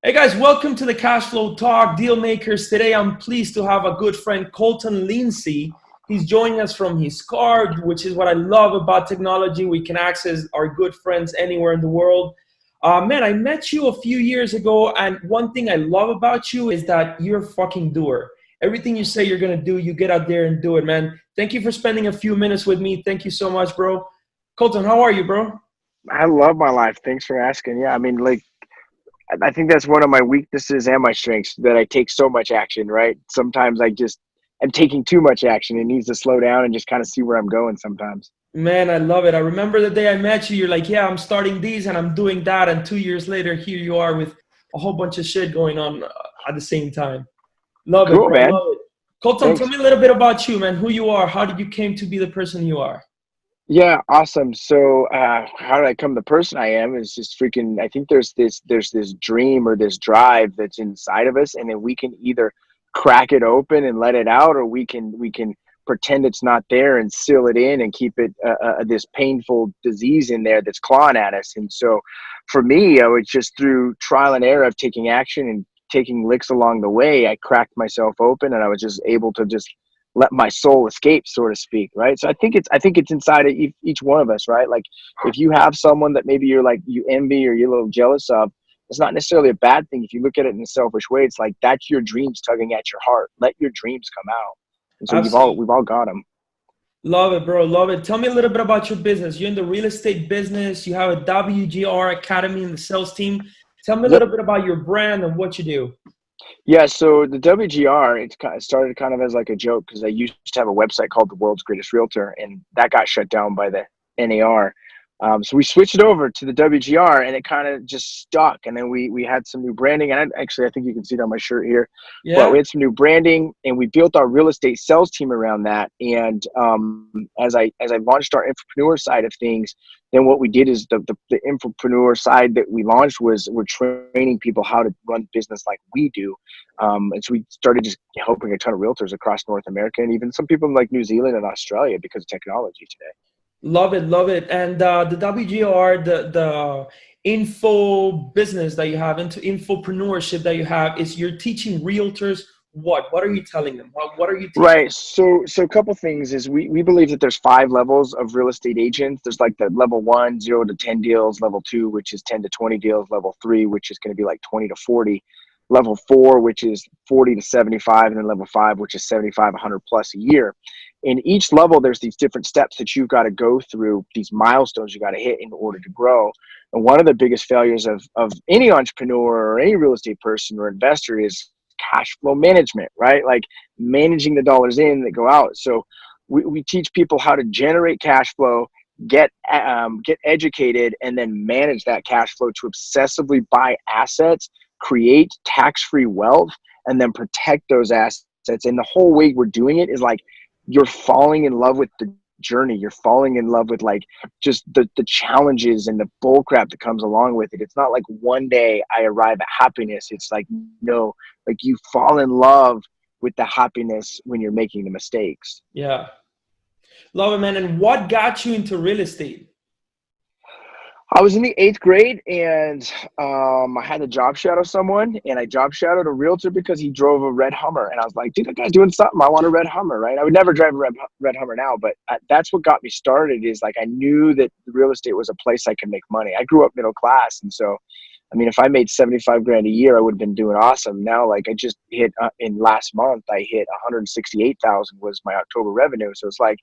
Hey guys, welcome to the Cash Flow Talk, Deal Makers. Today I'm pleased to have a good friend, Colton Lindsay. He's joining us from his car, which is what I love about technology. We can access our good friends anywhere in the world. Man, I met you a few years ago, and one thing I love about you is that you're a fucking doer. Everything you say you're gonna do, you get out there and do it, man. Thank you for spending a few minutes with me. Thank you so much, bro. Colton, how are you, bro? I love my life. Thanks for asking. Yeah, I mean, I think that's one of my weaknesses and my strengths that I take so much action, right? Sometimes I'm taking too much action. It needs to slow down and just kind of see where I'm going sometimes. Man, I love it. I remember the day I met you. You're like, yeah, I'm starting these and I'm doing that. And 2 years later, here you are with a whole bunch of shit going on at the same time. Love it, Cool, bro. man. Love it. Colton, tell Thanks. me a little bit about you, man. Who you are, how did you came to be the person you are? Yeah, awesome. So, how did I come the person I am is just freaking, I think there's this dream or this drive that's inside of us, and then we can either crack it open and let it out, or we can pretend it's not there and seal it in and keep it this painful disease in there that's clawing at us. And so, for me, I was just through trial and error of taking action and taking licks along the way. I cracked myself open, and I was just able to just let my soul escape, so to speak, right? So I think it's inside of each one of us, right? Like if you have someone that maybe you envy or you're a little jealous of, it's not necessarily a bad thing. If you look at it in a selfish way, it's like that's your dreams tugging at your heart. Let your dreams come out. And so Absolutely. we've all got them. Love it, bro. Love it. Tell me a little bit about your business. You're in the real estate business. You have a WGR Academy in the sales team. Tell me a Yep. little bit about your brand and what you do. Yeah, so the WGR, it started kind of as like a joke because I used to have a website called The World's Greatest Realtor, and that got shut down by the NAR. So we switched it over to the WGR, and it kind of just stuck. And then we had some new branding, and I think you can see it on my shirt here. But we Yeah? had some new branding, and we built our real estate sales team around that. And as I launched our entrepreneur side of things, then what we did is the entrepreneur side that we launched was we're training people how to run business like we do. And so we started just helping a ton of realtors across North America and even some people in like New Zealand and Australia because of technology today. Love it, love it. And the WGR, the info business that you have, into infopreneurship that you have, is you're teaching realtors what? What are you telling them? What are you teaching Right. them? So a couple things is we believe that there's five levels of real estate agents. There's like the level one, 0 to 10 deals, level two, which is 10 to 20 deals, level three, which is going to be like 20 to 40, level four, which is 40 to 75, and then level five, which is 75, 100 plus a year. In each level, there's these different steps that you've got to go through, these milestones you got to hit in order to grow. And one of the biggest failures of any entrepreneur or any real estate person or investor is cash flow management, right? Like managing the dollars in that go out. So we teach people how to generate cash flow, get educated, and then manage that cash flow to obsessively buy assets, create tax-free wealth, and then protect those assets. And the whole way we're doing it is like you're falling in love with the journey. You're falling in love with like just the challenges and the bull crap that comes along with it. It's not like one day I arrive at happiness. It's like, no, like you fall in love with the happiness when you're making the mistakes. Yeah. Love it, man. And what got you into real estate? I was in the eighth grade, and I had to job shadow someone, and I job shadowed a realtor because he drove a red Hummer, and I was like, dude, that guy's doing something. I want a red Hummer, right? I would never drive a red Hummer now, but that's what got me started. Is like I knew that real estate was a place I could make money. I grew up middle class, and so I mean, if I made 75 grand a year, I would have been doing awesome. Now, like I just hit in last month, I hit 168,000 was my October revenue. So it's like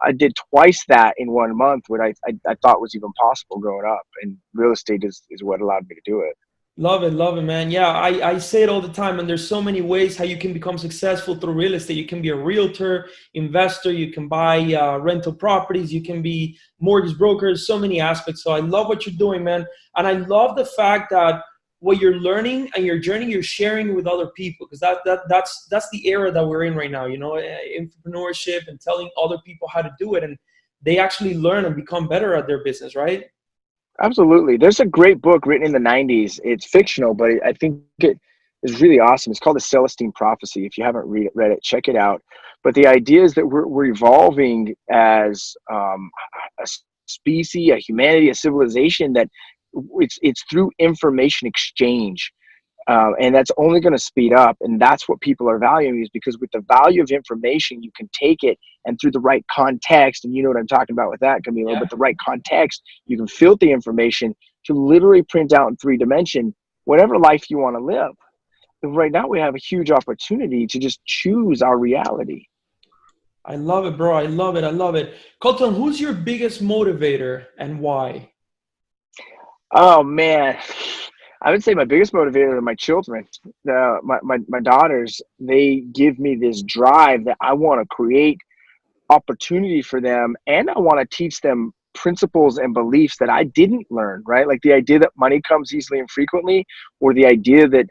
I did twice that in 1 month, what I thought was even possible growing up. And real estate is what allowed me to do it. Love it, man. Yeah, I say it all the time, and there's so many ways how you can become successful through real estate. You can be a realtor, investor, you can buy rental properties, you can be mortgage brokers, so many aspects. So I love what you're doing, man. And I love the fact that what you're learning and your journey, you're sharing with other people, because that's the era that we're in right now, entrepreneurship and telling other people how to do it. And they actually learn and become better at their business, right? Absolutely. There's a great book written in the 90s. It's fictional, but I think it is really awesome. It's called The Celestine Prophecy. If you haven't read it, check it out. But the idea is that we're evolving as a species, a humanity, a civilization that it's through information exchange. And that's only going to speed up. And that's what people are valuing, is because with the value of information, you can take it, and through the right context, and you know what I'm talking about with that, Camilo, Yeah. but the right context, you can filter the information to literally print out in 3 dimension whatever life you want to live. And right now we have a huge opportunity to just choose our reality. I love it, bro. I love it. I love it. Colton, who's your biggest motivator and why? Oh man, I would say my biggest motivator are my children. My daughters, they give me this drive that I want to create opportunity for them, and I want to teach them principles and beliefs that I didn't learn, right? Like the idea that money comes easily and frequently, or the idea that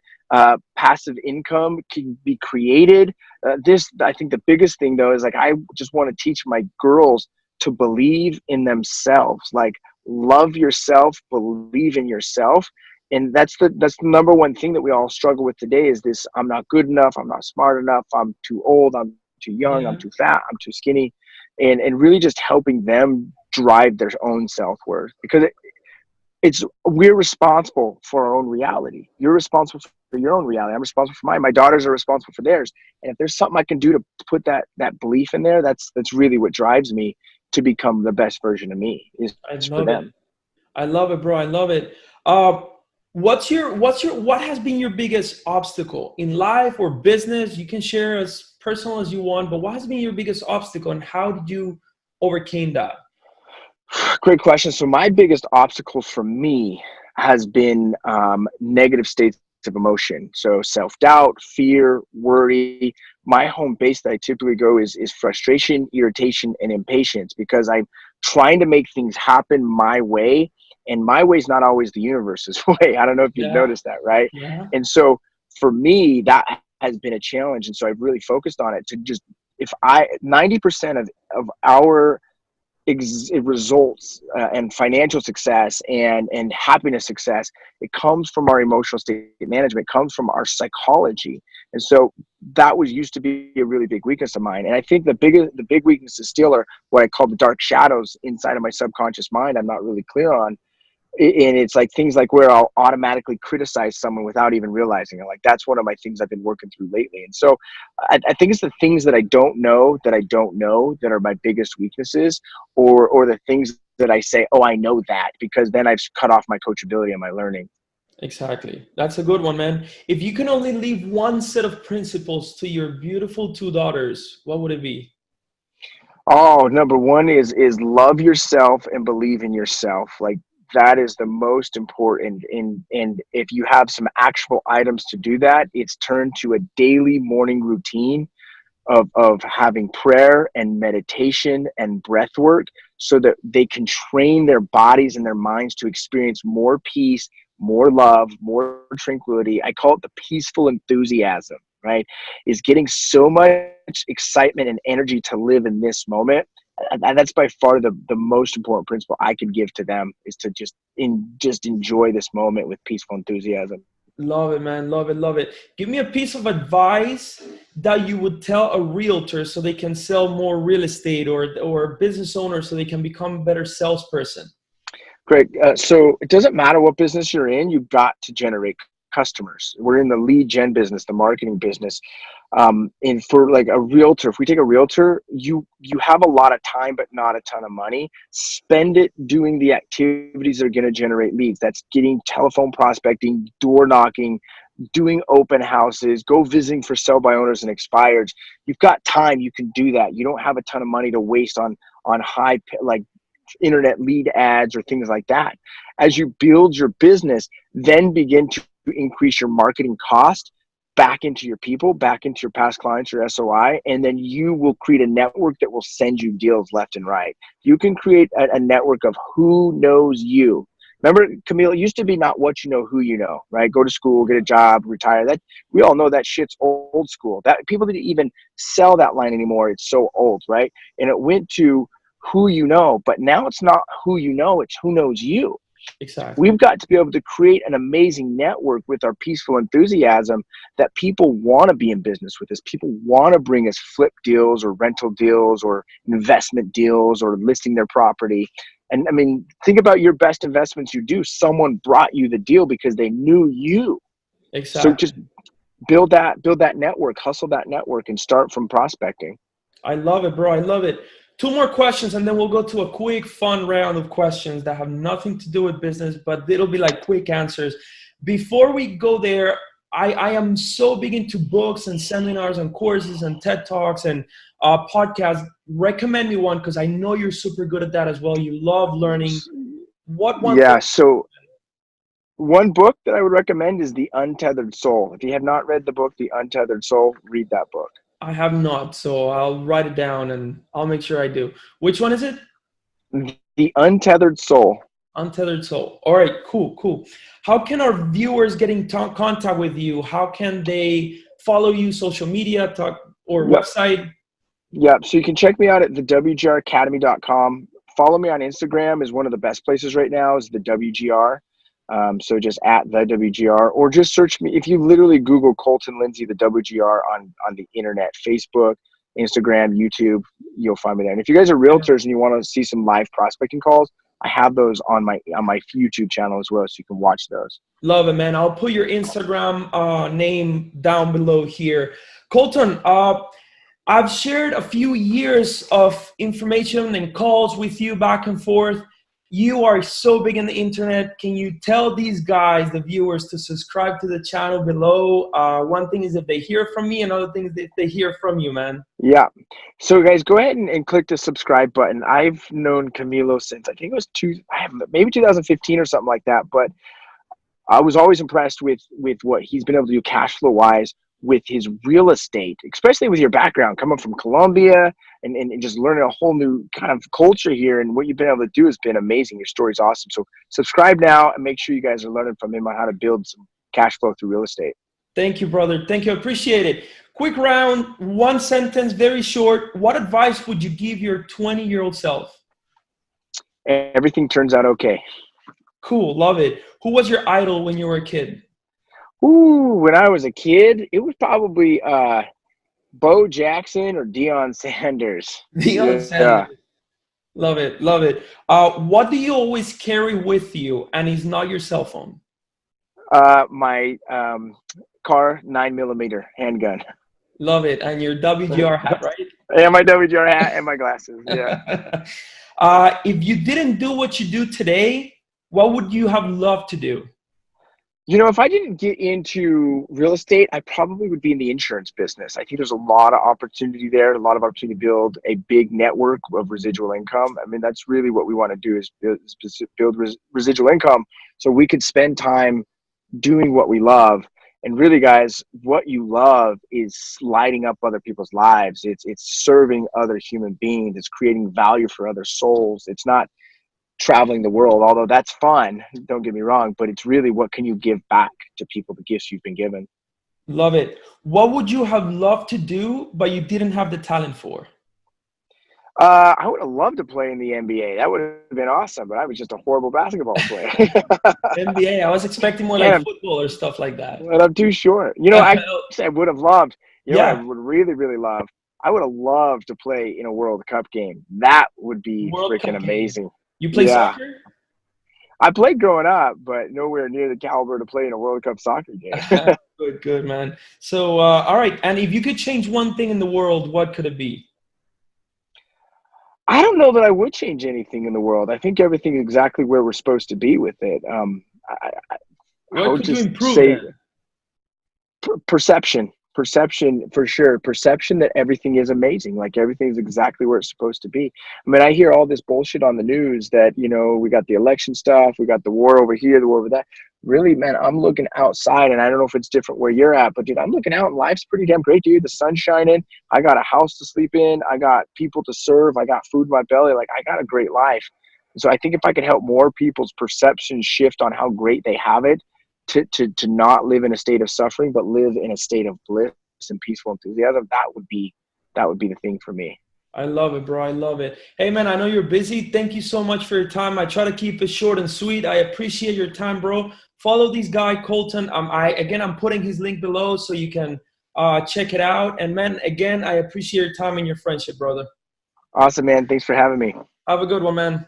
passive income can be created. I think the biggest thing though is like, I just want to teach my girls to believe in themselves, like love yourself, believe in yourself. And that's the number one thing that we all struggle with today, is this: I'm not good enough, I'm not smart enough, I'm too old, I'm too young, I'm Yeah. too fat, I'm too skinny. And really just helping them drive their own self-worth, because we're responsible for our own reality. You're responsible for your own reality. I'm responsible for mine. My daughters are responsible for theirs. And if there's something I can do to put that belief in there, that's really what drives me to become the best version of me, is I for love it. them. I love it, bro. I love it. What has been your biggest obstacle in life or business? You can share as personal as you want, but what has been your biggest obstacle and how did you overcame that? Great question. So my biggest obstacle for me has been negative states of emotion. So self-doubt, fear, worry. My home base that I typically go is frustration, irritation, and impatience, because I'm trying to make things happen my way. And my way is not always the universe's way. I don't know if you've Yeah, noticed that, right? yeah. And so for me, that has been a challenge. And so I've really focused on it to just, if I, 90% of our results and financial success and happiness success, it comes from our emotional state management, comes from our psychology. And so that was used to be a really big weakness of mine. And I think the big weaknesses still are what I call the dark shadows inside of my subconscious mind I'm not really clear on. And it's like things like where I'll automatically criticize someone without even realizing it. Like that's one of my things I've been working through lately. And so I think it's the things that I don't know that are my biggest weaknesses, or the things that I say, oh, I know that, because then I've cut off my coachability and my learning. Exactly. That's a good one, man. If you can only leave one set of principles to your beautiful two daughters, what would it be? Oh, number one is love yourself and believe in yourself. Like that is the most important. And if you have some actual items to do that, it's turned to a daily morning routine of having prayer and meditation and breath work, so that they can train their bodies and their minds to experience more peace, more love, more tranquility. I call it the peaceful enthusiasm, right? Is getting so much excitement and energy to live in this moment. And that's by far the most important principle I could give to them, is to just enjoy this moment with peaceful enthusiasm. Love it, man. Love it. Love it. Give me a piece of advice that you would tell a realtor so they can sell more real estate, or a business owner so they can become a better salesperson. Great. So it doesn't matter what business you're in, you've got to generate customers. We're in the lead gen business, the marketing business. And for like a realtor, if we take a realtor, you have a lot of time, but not a ton of money. Spend it doing the activities that are going to generate leads. That's getting telephone prospecting, door knocking, doing open houses, go visiting for sell by owners and expireds. You've got time, you can do that. You don't have a ton of money to waste on high, like internet lead ads or things like that. As you build your business, then begin to increase your marketing cost back into your people, back into your past clients, your SOI, and then you will create a network that will send you deals left and right. You can create a network of who knows you. Remember, Camille, it used to be not what you know, who you know, right? Go to school, get a job, retire. That we all know that shit's old school. That people didn't even sell that line anymore. It's so old, right? And it went to who you know, but now it's not who you know, it's who knows you. Exactly. We've got to be able to create an amazing network with our peaceful enthusiasm that people want to be in business with us. People want to bring us flip deals or rental deals or investment deals or listing their property. And I mean, think about your best investments you do. Someone brought you the deal because they knew you. So Exactly. just build that network, hustle that network, and start from prospecting. I love it, bro. I love it. Two more questions, and then we'll go to a quick, fun round of questions that have nothing to do with business, but it'll be like quick answers. Before we go there, I am so big into books and seminars and courses and TED Talks and podcasts. Recommend me one because I know you're super good at that as well. You love learning. What one Yeah. book? So one book that I would recommend is The Untethered Soul. If you have not read the book, The Untethered Soul, read that book. I have not, so I'll write it down and I'll make sure I do. Which one is it? The Untethered Soul. Untethered Soul. All right, cool, cool. How can our viewers get in contact with you? How can they follow you, social media, talk, or Yep. website? Yep. So you can check me out at thewgracademy.com. Follow me on Instagram is one of the best places right now is the WGR. So just at the WGR, or just search me. If you literally Google Colton Lindsay, the WGR on the internet, Facebook, Instagram, YouTube, you'll find me there. And if you guys are realtors and you want to see some live prospecting calls, I have those on my YouTube channel as well, so you can watch those. Love it, man. I'll put your Instagram name down below here. Colton, I've shared a few years of information and calls with you back and forth. You are so big in the internet. Can you tell these guys, the viewers, to subscribe to the channel below? One thing is if they hear from me, another thing is if they hear from you, man. Yeah. So guys, go ahead and click the subscribe button. I've known Camilo since I think it was maybe 2015 or something like that. But I was always impressed with what he's been able to do cash flow wise with his real estate, especially with your background coming from Colombia and just learning a whole new kind of culture here. And what you've been able to do has been amazing. Your story's awesome. So subscribe now and make sure you guys are learning from him on how to build some cash flow through real estate. Thank you, brother. Thank you. Appreciate it. Quick round, one sentence, very short. What advice would you give your 20-year-old self? Everything turns out okay. Cool. Love it. Who was your idol when you were a kid? Ooh, when I was a kid, it was probably Bo Jackson or Deion Sanders. Deion Sanders. Love it. Love it. What do you always carry with you and is not your cell phone? My car 9mm handgun. Love it. And your WGR hat, right? And my WGR hat and my glasses. Yeah. If you didn't do what you do today, what would you have loved to do? You know, if I didn't get into real estate, I probably would be in the insurance business. I think there's a lot of opportunity there, a lot of opportunity to build a big network of residual income. I mean, that's really what we want to do is build residual income so we could spend time doing what we love. And really, guys, what you love is lighting up other people's lives. It's serving other human beings. It's creating value for other souls. It's not traveling the world, although that's fun, don't get me wrong, but it's really what can you give back to people, the gifts you've been given. Love it. What would you have loved to do, but you didn't have the talent for? I would have loved to play in the NBA. That would have been awesome, but I was just a horrible basketball player. NBA, I was expecting more like football or stuff like that. But I'm too short. You know, I would have loved, I would really, really love, I would have loved to play in a World Cup game. That would be freaking amazing. You play soccer? I played growing up, but nowhere near the caliber to play in a World Cup soccer game. Good, man. So, all right. And if you could change one thing in the world, what could it be? I don't know that I would change anything in the world. I think everything is exactly where we're supposed to be with it. What could you improve? Perception for sure. Perception that everything is amazing, like everything is exactly where it's supposed to be. I mean, I hear all this bullshit on the news that, you know, we got the election stuff, we got the war over here, the war over that. Really, man, I'm looking outside, and I don't know if it's different where you're at, but dude, I'm looking out and life's pretty damn great, dude. The sun's shining. I got a house to sleep in. I got people to serve. I got food in my belly. Like, I got a great life. So I think if I could help more people's perception shift on how great they have it, to not live in a state of suffering, but live in a state of bliss and peaceful enthusiasm, that would be the thing for me. I love it, bro. I love it. Hey, man, I know you're busy. Thank you so much for your time. I try to keep it short and sweet. I appreciate your time, bro. Follow this guy, Colton. I'm putting his link below so you can check it out. And, man, again, I appreciate your time and your friendship, brother. Awesome, man. Thanks for having me. Have a good one, man.